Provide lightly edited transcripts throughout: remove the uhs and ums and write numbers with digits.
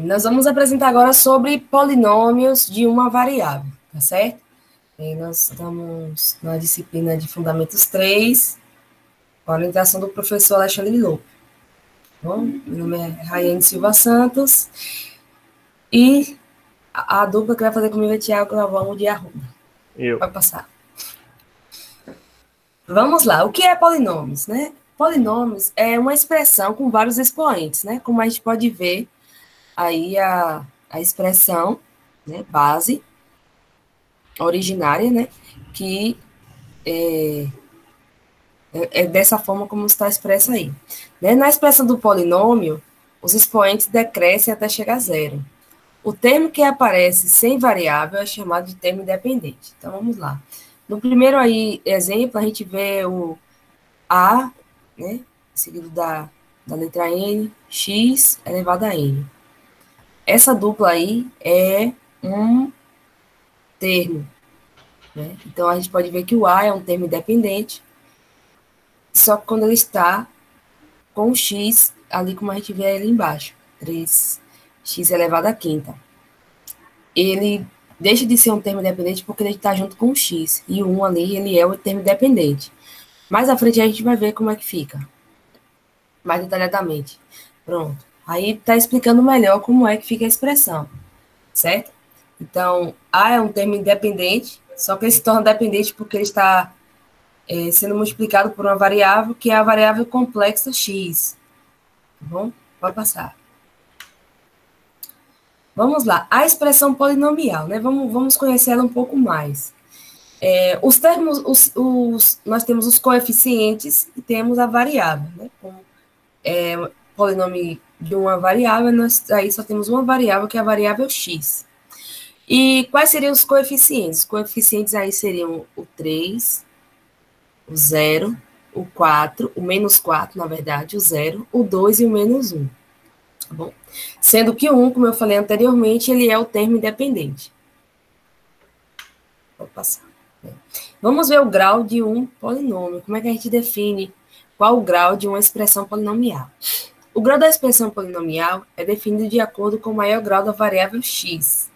Nós vamos apresentar agora sobre polinômios de uma variável, tá certo? Nós estamos na disciplina de Fundamentos 3, com a orientação do professor Alexandre Lopo. Bom, meu nome é Raiane Silva Santos, e a dupla que vai fazer comigo é Tiago Galvão de Arruda. Pode passar. Vamos lá, o que é polinômios, né? Polinômios é uma expressão com vários expoentes, né? Como a gente pode ver aí a expressão, né, base, originária, né, que é dessa forma como está expressa aí. Né? Na expressão do polinômio, os expoentes decrescem até chegar a zero. O termo que aparece sem variável é chamado de termo independente. Então, vamos lá. No primeiro aí, exemplo, a gente vê o A, né, seguido da letra N, X elevado a N. Essa dupla aí é um termo, né? Então, a gente pode ver que o A é um termo independente, só que quando ele está com o X, ali como a gente vê ali embaixo, 3x elevado à quinta. Ele deixa de ser um termo independente porque ele está junto com o X, e o 1 ali, ele é o termo independente. Mais à frente a gente vai ver como é que fica, mais detalhadamente. Pronto. Aí está explicando melhor como é que fica a expressão, certo? Então, A é um termo independente, só que ele se torna dependente porque ele está sendo multiplicado por uma variável, que é a variável complexa x. Tá bom? Pode passar. Vamos lá. A expressão polinomial, né? Vamos conhecer ela um pouco mais. Os termos, nós temos os coeficientes e temos a variável, né? Como polinômio de uma variável, nós aí só temos uma variável, que é a variável x. E quais seriam os coeficientes? Os coeficientes aí seriam o 3, o 0, o 4, o menos 4, na verdade, o 0, o 2 e o menos 1. Tá bom? Sendo que o 1, como eu falei anteriormente, ele é o termo independente. Vou passar. Vamos ver o grau de um polinômio. Como é que a gente define qual o grau de uma expressão polinomial? O grau da expressão polinomial é definido de acordo com o maior grau da variável x.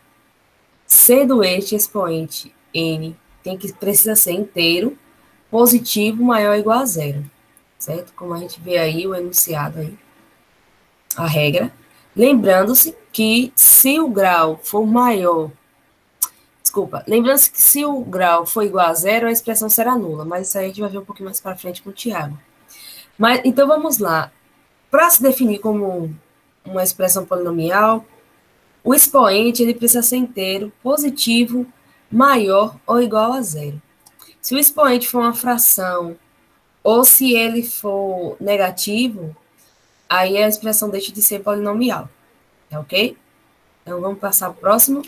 Sendo este expoente n, precisa ser inteiro, positivo, maior ou igual a zero. Certo? Como a gente vê aí o enunciado aí, a regra. Lembrando-se que se o grau for maior, lembrando-se que se o grau for igual a zero, a expressão será nula, mas isso aí a gente vai ver um pouquinho mais para frente com o Tiago. Mas, então, vamos lá. Para se definir como uma expressão polinomial, o expoente ele precisa ser inteiro, positivo, maior ou igual a zero. Se o expoente for uma fração ou se ele for negativo, aí a expressão deixa de ser polinomial. É ok? Então, vamos passar para o próximo.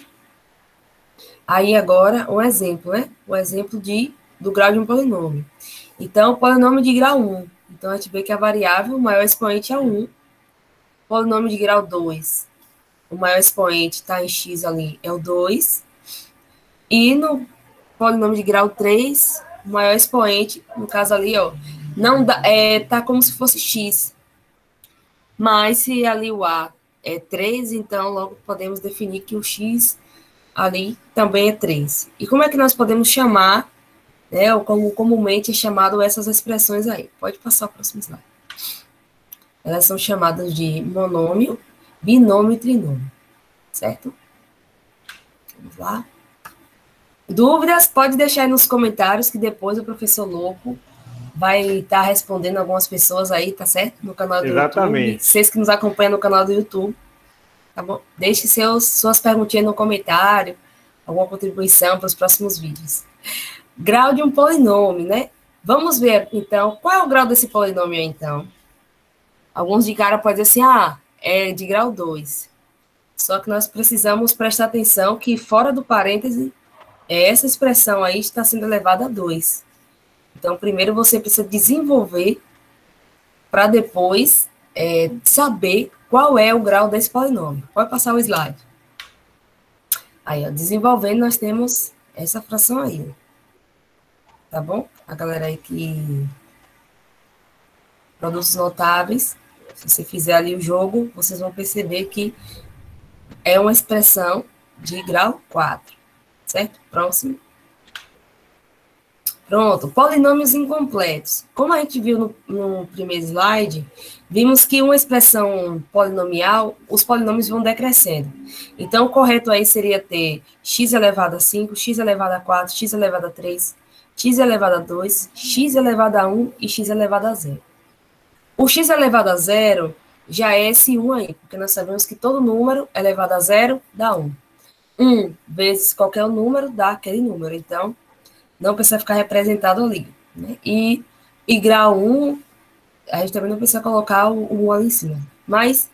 Aí, agora, um exemplo, né? O exemplo do grau de um polinômio. Então, polinômio de grau 1. Então, a gente vê que a variável, o maior expoente é 1. Polinômio de grau 2. O maior expoente está em x ali, é o 2. E no polinômio de grau 3, o maior expoente, no caso ali, ó, não dá, tá como se fosse x. Mas se ali o a é 3, então logo podemos definir que o x ali também é 3. E como é que nós podemos chamar, né, ou como comumente é chamado essas expressões aí? Pode passar o próximo slide. Elas são chamadas de monômio, binômio e trinômio, certo? Vamos lá. Dúvidas, pode deixar aí nos comentários que depois o professor Lopo vai estar respondendo algumas pessoas aí, tá certo? No canal do YouTube. Vocês que nos acompanham no canal do YouTube, tá bom? Deixe suas perguntinhas no comentário, alguma contribuição para os próximos vídeos. Grau de um polinômio, né? Vamos ver, então, qual é o grau desse polinômio aí, então? Alguns de cara podem dizer assim, é de grau 2. Só que nós precisamos prestar atenção que fora do parêntese, essa expressão aí está sendo elevada a 2. Então, primeiro você precisa desenvolver para depois saber qual é o grau desse polinômio. Pode passar o slide. Aí, ó, desenvolvendo, nós temos essa fração aí. Tá bom? A galera aí que produtos notáveis. Se você fizer ali o jogo, vocês vão perceber que é uma expressão de grau 4, certo? Próximo. Pronto, polinômios incompletos. Como a gente viu no primeiro slide, vimos que uma expressão polinomial, os polinômios vão decrescendo. Então, o correto aí seria ter x elevado a 5, x elevado a 4, x elevado a 3, x elevado a 2, x elevado a 1 e x elevado a 0. O x elevado a 0 já é esse 1 aí, porque nós sabemos que todo número elevado a 0 dá 1. 1 vezes qualquer número dá aquele número, então não precisa ficar representado ali. Né? E grau 1, a gente também não precisa colocar o 1 ali em cima. Mas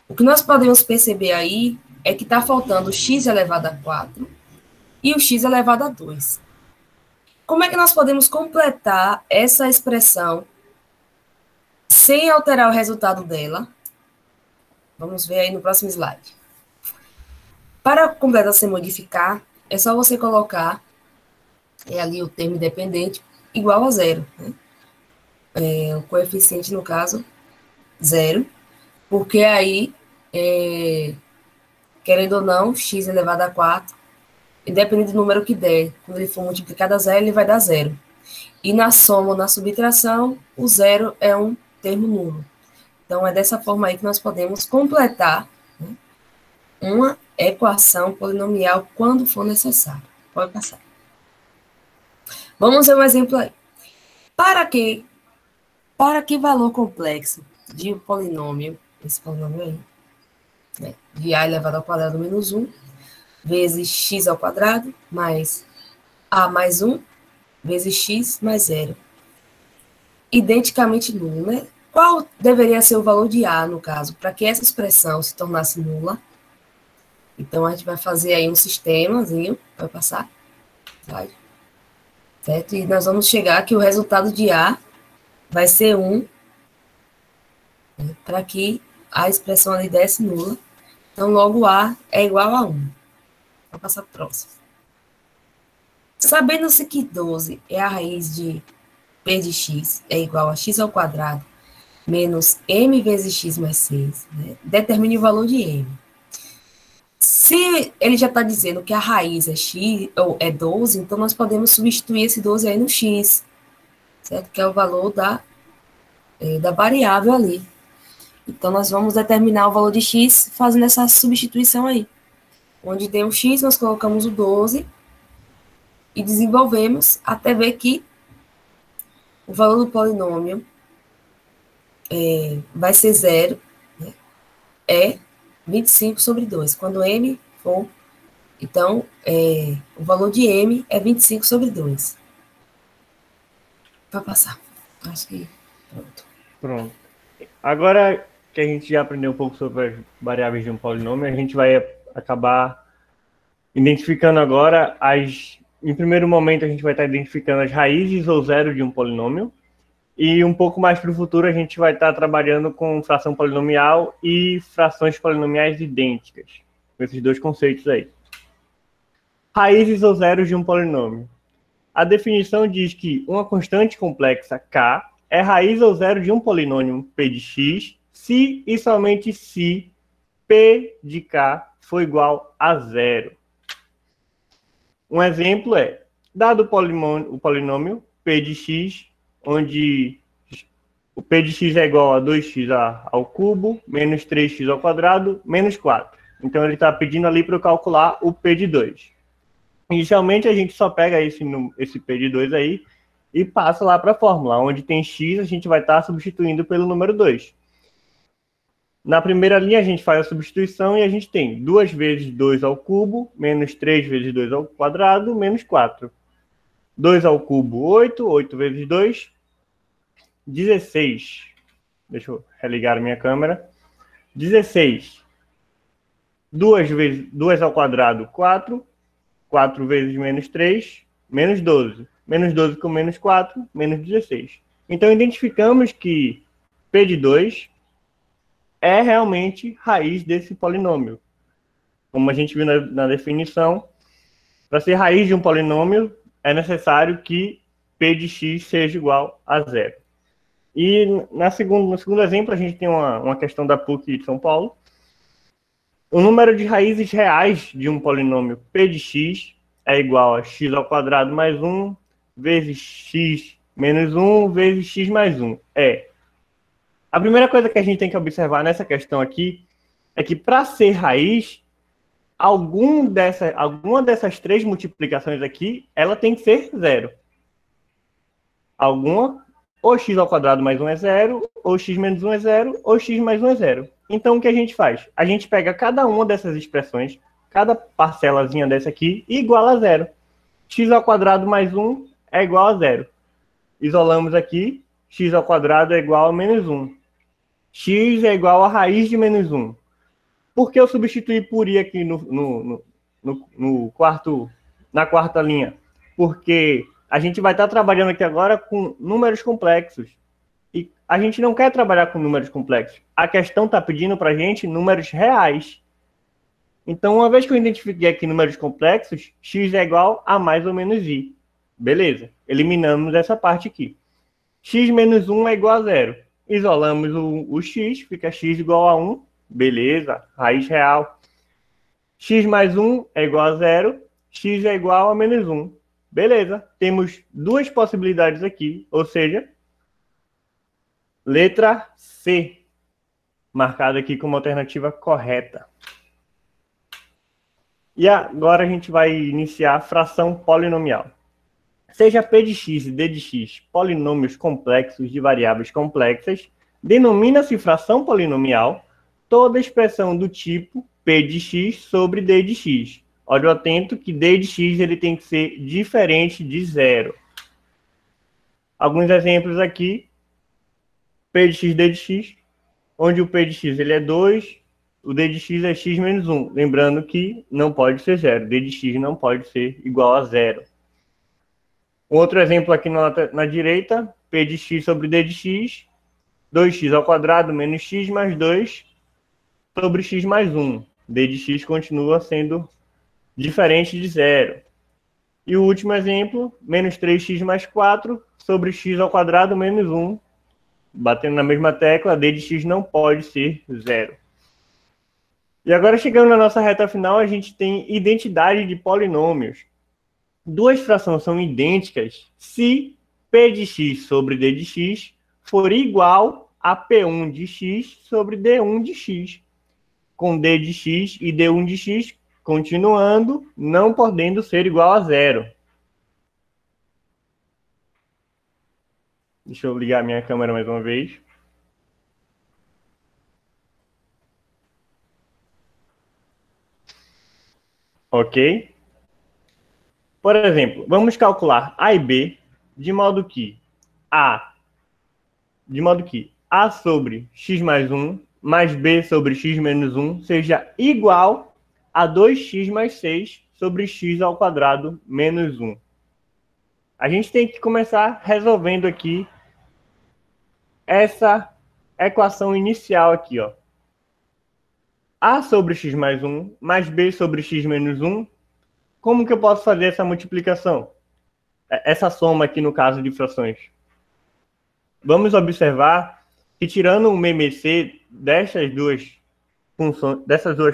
o que nós podemos perceber aí é que está faltando o x elevado a 4 e o x elevado a 2. Como é que nós podemos completar essa expressão sem alterar o resultado dela? Vamos ver aí no próximo slide. Para completar sem modificar, é só você colocar ali o termo independente igual a 0. Né? O coeficiente, no caso, 0, porque aí, querendo ou não, x elevado a 4, independente do número que der, quando ele for multiplicado a 0, ele vai dar 0. E na soma ou na subtração, o 0 é um termo nulo. Então, é dessa forma aí que nós podemos completar, né, uma equação polinomial quando for necessário. Pode passar. Vamos ver um exemplo aí. Para que valor complexo de um polinômio, esse polinômio aí, né, de a elevado ao quadrado menos 1, vezes x ao quadrado, mais a mais 1, vezes x mais 0, identicamente nulo, né? Qual deveria ser o valor de a, no caso, para que essa expressão se tornasse nula? Então, a gente vai fazer aí um sistemazinho, vai passar, vai, certo? E nós vamos chegar que o resultado de a vai ser 1, né, para que a expressão ali desse nula. Então, logo a é igual a 1. Vou passar para o próximo. Sabendo-se que 12 é a raiz de p de x é igual a x ao quadrado menos m vezes x mais 6, né, determine o valor de m. Se ele já está dizendo que a raiz é x, ou é 12, então nós podemos substituir esse 12 aí no x, certo? Que é o valor da variável ali. Então, nós vamos determinar o valor de x fazendo essa substituição aí. Onde tem o x, nós colocamos o 12 e desenvolvemos até ver que o valor do polinômio vai ser 0, né? É 25 sobre 2. Quando m for... Então, o valor de m é 25 sobre 2. Para passar. Acho que pronto. Pronto. Agora que a gente já aprendeu um pouco sobre as variáveis de um polinômio, a gente vai acabar identificando agora em primeiro momento, a gente vai estar identificando as raízes ou zero de um polinômio. E um pouco mais para o futuro, a gente vai estar trabalhando com fração polinomial e frações polinomiais idênticas. Com esses dois conceitos aí. Raízes ou zeros de um polinômio. A definição diz que uma constante complexa k é raiz ou zero de um polinômio p de x, se e somente se p de k for igual a 0. Um exemplo é, dado o polinômio p de x, onde o p de x é igual a 2x ao cubo, menos 3x ao quadrado, menos 4. Então, ele está pedindo ali para eu calcular o p de 2. Inicialmente, a gente só pega esse p de 2 aí e passa lá para a fórmula. Onde tem x, a gente vai estar substituindo pelo número 2. Na primeira linha, a gente faz a substituição e a gente tem 2 vezes 2 ao cubo, menos 3 vezes 2 ao quadrado, menos 4. 2 ao cubo, 8. 8 vezes 2, 16. Deixa eu religar a minha câmera. 16. 2 ao quadrado, 4. 4 vezes menos 3, menos 12. Menos 12 com menos 4, menos 16. Então, identificamos que P de 2 é realmente raiz desse polinômio. Como a gente viu na definição, para ser raiz de um polinômio, é necessário que P de x seja igual a 0. E no segundo exemplo, a gente tem uma questão da PUC de São Paulo. O número de raízes reais de um polinômio p de x é igual a x ao quadrado mais 1 vezes x menos 1 vezes x mais 1. A primeira coisa que a gente tem que observar nessa questão aqui é que, para ser raiz, alguma dessas três multiplicações aqui, ela tem que ser zero. Ou x ao quadrado mais 1 é zero, ou x menos 1 é zero, ou x mais 1 é zero. Então, o que a gente faz? A gente pega cada uma dessas expressões, cada parcelazinha dessa aqui, e iguala a zero. X ao quadrado mais 1 é igual a zero. Isolamos aqui, x ao quadrado é igual a menos 1. X é igual a raiz de menos 1. Por que eu substituí por i aqui na quarta linha? Porque a gente vai estar trabalhando aqui agora com números complexos. E a gente não quer trabalhar com números complexos. A questão está pedindo para a gente números reais. Então, uma vez que eu identifiquei aqui números complexos, x é igual a mais ou menos i. Beleza. Eliminamos essa parte aqui. X menos 1 é igual a zero. Isolamos o x, fica x igual a 1. Beleza. Raiz real. X mais 1 é igual a zero. X é igual a menos 1. Beleza. Temos duas possibilidades aqui. Ou seja, letra C, marcada aqui como alternativa correta. E agora a gente vai iniciar a fração polinomial. Seja p de x e d de x polinômios complexos de variáveis complexas, denomina-se fração polinomial toda expressão do tipo p de x sobre d de x. Olha atento que d de x ele tem que ser diferente de zero. Alguns exemplos aqui. P de x, d de x, onde o p de x ele é 2, o d de x é x menos 1. Lembrando que não pode ser zero. D de x não pode ser igual a zero. Outro exemplo aqui na direita, p de x sobre d de x, 2x ao quadrado menos x mais 2 sobre x mais 1. D de x continua sendo diferente de zero. E o último exemplo, menos 3x mais 4 sobre x ao quadrado menos 1. Batendo na mesma tecla, d de x não pode ser zero. E agora, chegando na nossa reta final, a gente tem identidade de polinômios. Duas frações são idênticas se p de x sobre d de x for igual a p1 de x sobre d1 de x, com d de x e d1 de x continuando, não podendo ser igual a zero. Deixa eu ligar minha câmera mais uma vez. Ok? Por exemplo, vamos calcular A e B de modo que A sobre x mais 1 mais B sobre x menos 1 seja igual a 2x mais 6 sobre x ao quadrado menos 1. A gente tem que começar resolvendo aqui essa equação inicial aqui, ó. A sobre x mais 1 mais B sobre x menos 1. Como que eu posso fazer essa multiplicação? Essa soma aqui no caso de frações. Vamos observar que, tirando o MMC dessas duas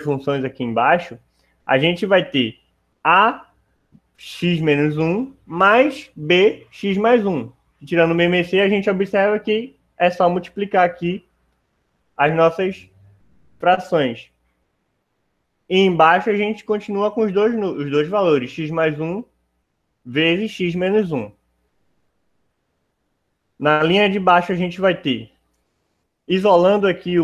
funções aqui embaixo, a gente vai ter A x menos 1 mais B x mais 1. Tirando o MMC, a gente observa que é só multiplicar aqui as nossas frações. E embaixo a gente continua com os dois valores, x mais 1 vezes x menos 1. Na linha de baixo a gente vai ter, isolando aqui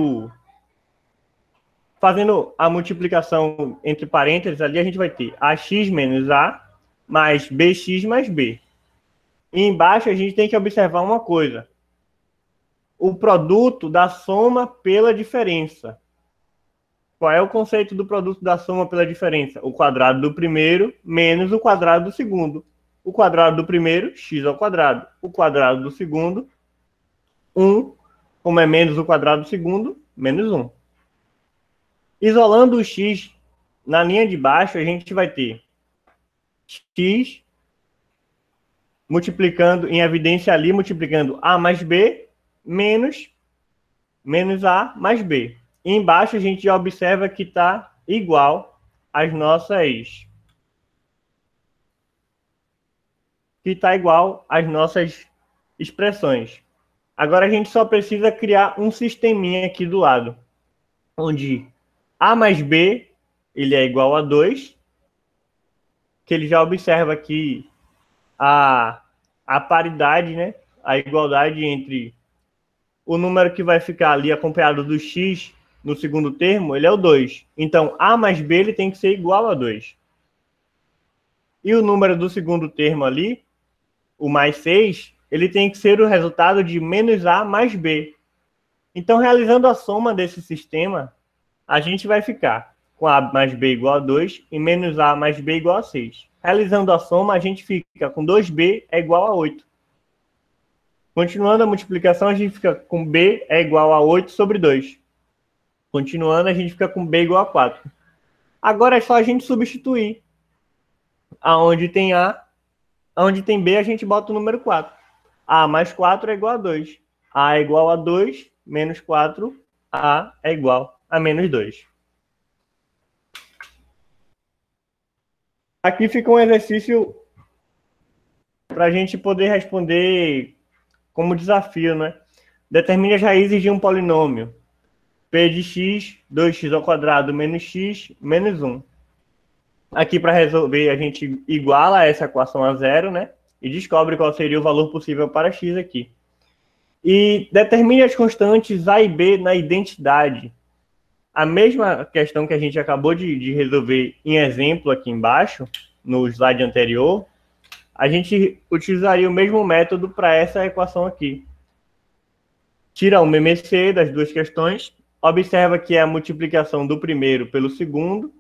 fazendo a multiplicação entre parênteses, ali a gente vai ter ax menos a mais bx mais b. E embaixo a gente tem que observar uma coisa. O produto da soma pela diferença. Qual é o conceito do produto da soma pela diferença? O quadrado do primeiro menos o quadrado do segundo. O quadrado do primeiro, x ao quadrado. O quadrado do segundo, 1. Como é menos o quadrado do segundo, menos 1. Isolando o x, na linha de baixo, a gente vai ter x multiplicando, em evidência ali, multiplicando a mais b, menos A mais B. E embaixo a gente já observa que está igual às nossas... expressões. Agora a gente só precisa criar um sisteminha aqui do lado, onde A mais B ele é igual a 2, que ele já observa aqui a paridade, né? A igualdade entre o número que vai ficar ali acompanhado do x no segundo termo, ele é o 2. Então, A mais B ele tem que ser igual a 2. E o número do segundo termo ali, o mais 6, ele tem que ser o resultado de menos A mais B. Então, realizando a soma desse sistema, a gente vai ficar com A mais B igual a 2 e menos A mais B igual a 6. Realizando a soma, a gente fica com 2B é igual a 8. Continuando a multiplicação, a gente fica com B é igual a 8 sobre 2. Continuando, a gente fica com B igual a 4. Agora é só a gente substituir. Aonde tem A, aonde tem B, a gente bota o número 4. A mais 4 é igual a 2. A é igual a 2, menos 4, A é igual a menos 2. Aqui fica um exercício para a gente poder responder como desafio, né? Determine as raízes de um polinômio. P de x, 2x ao quadrado menos x, menos 1. Aqui, para resolver, a gente iguala essa equação a zero, né? E descobre qual seria o valor possível para x aqui. E determine as constantes a e b na identidade. A mesma questão que a gente acabou de resolver em exemplo aqui embaixo, no slide anterior, a gente utilizaria o mesmo método para essa equação aqui. Tira o MMC das duas questões, observa que é a multiplicação do primeiro pelo segundo,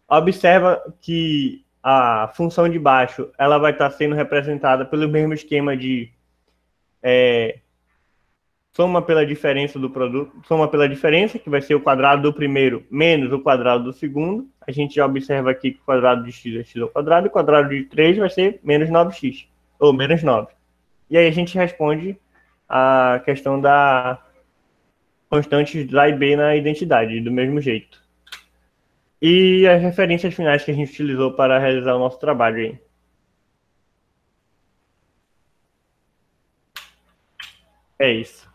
observa que a função de baixo ela vai estar sendo representada pelo mesmo esquema de soma pela diferença do produto, soma pela diferença, que vai ser o quadrado do primeiro menos o quadrado do segundo. A gente já observa aqui que o quadrado de x é x ao quadrado, e o quadrado de 3 vai ser menos 9x, ou menos 9. E aí a gente responde a questão da constantes A e B na identidade, do mesmo jeito. E as referências finais que a gente utilizou para realizar o nosso trabalho aí. É isso.